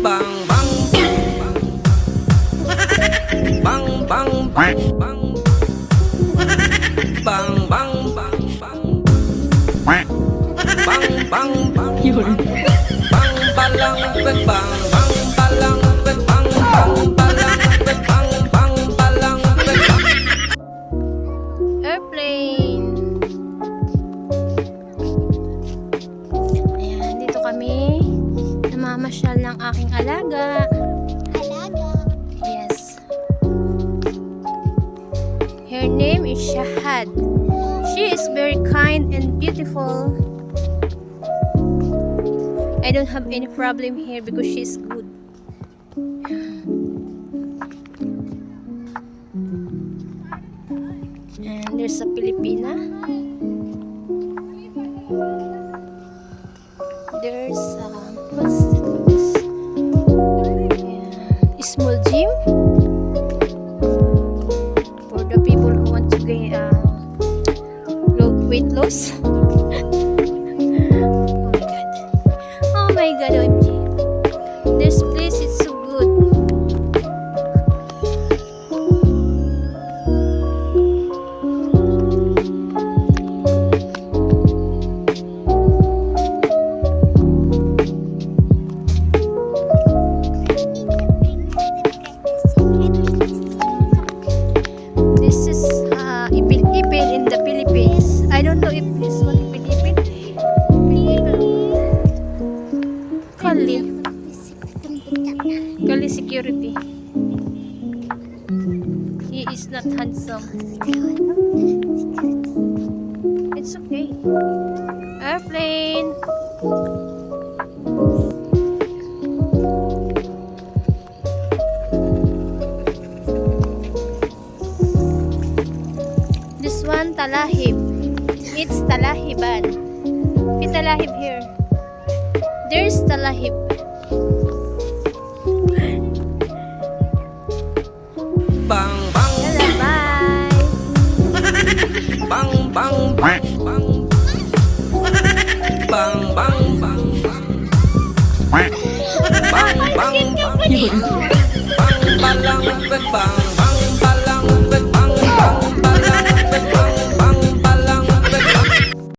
bang bang bang bang bang bang bang bang bang bang bang bang bang Yun. bang balang bang bang bang balang bang bang bang balang bang bang bang balang bang Airplane. Ayan, dito kami namamasyal ng aking alaga. Alaga. Yes. Her name is Shahad. She is very kind and beautiful. I don't have any problem here because she's good. And there's a Filipina. There's what's this? Yeah, small gym for the people who want to gain weight loss. Oh my god, OMG. This place is so good. This is ipil-ipil in the Philippines. I don't know if this one ipil-ipil. Kali. Kali security. He is not handsome. It's okay. Airplane. This one talahib. It's talahiban. May talahib here. There's talahib. bang bang Hello, bye. bang bang bang bang bang bang bang bang bang bang bang balang bang bang